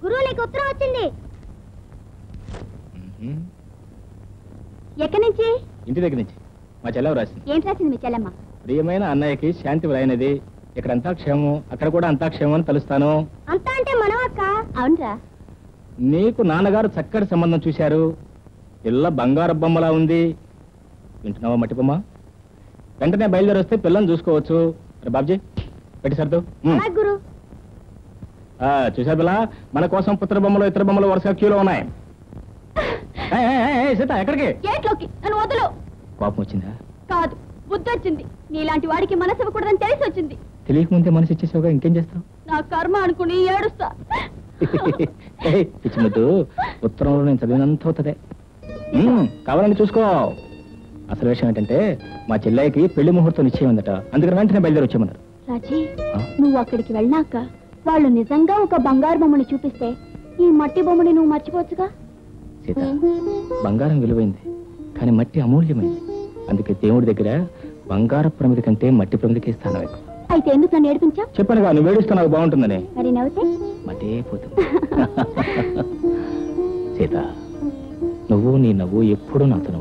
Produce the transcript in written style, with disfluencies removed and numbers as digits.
గురువు నీకు ఉత్తరం వచ్చింది. ఎక్కడి నుంచి? ఇంటి దగ్గర నుంచి. మా చెల్లెవ రాసింది. ఏంటి రాసింది మీ చెల్లెమ్మ? ప్రియమైన అన్నయ్యకి శాంతి వ్రాయినది. ఇక్కడ అంతా క్షేమం, అక్కడ కూడా అంతా క్షేమం అని తలుస్తాను. అంతా అంటే మనవక్క. అవునరా. నీకు నాన్నగారు చక్కటి సంబంధం చూశారు. పిల్ల బంగారు బొమ్మలా ఉంది. వింటున్నావా మట్టి బొమ్మ? వెంటనే బయలుదేరి వస్తే పిల్లని చూసుకోవచ్చు. బాబ్జీ పెట్టి సర్దు. గురు చూసారు పిల్ల, మన కోసం పుత్ర బొమ్మలు ఇతర బొమ్మలు వరుసగా క్యూలో ఉన్నాయి. సీత ఎక్కడికి? గేట్లోకి. నన్ను వదులు. కోపం వచ్చిందా? కాదు, బుద్ధి వచ్చింది. నీలాంటి వాడికి మనసు ఇవ్వకూడదని తెలిసి వచ్చింది. తెలియకముందే మనసు ఇచ్చేసావుగా, ఇంకేం చేస్తావు? నా కర్మ అనుకుని ఏడుస్తా. పిచ్చిముద్దు, ఉత్తరంలో నేను చదివినంత అవుతుంది. కావాలని చూసుకో. అసలు విషయం ఏంటంటే మా చెల్లెకి పెళ్లి ముహూర్తం నిశ్చయం ఉందట. అందుకని వెంటనే బయలుదేరి వచ్చామన్నారు. రాజీ, నువ్వు అక్కడికి వెళ్ళాక వాళ్ళు నిజంగా ఒక బంగారు బొమ్మని చూపిస్తే ఈ మట్టి బొమ్మని నువ్వు మర్చిపోవచ్చుగా. సీత, బంగారం విలువైంది, కానీ మట్టి అమూల్యమైంది. అందుకే దేవుడి దగ్గర బంగారు ప్రమిది కంటే మట్టి ప్రమిదికి స్థానం ఎక్కువ. అయితే ఎందుకు నన్ను ఏడిపించా? చెప్పానుగా, నువ్వు వేడిస్తే నాకు బాగుంటుందని. మరి నవ్వుతే మటే పోతుంది. సీత, నువ్వు నీ నవ్వు ఎప్పుడూ నాతో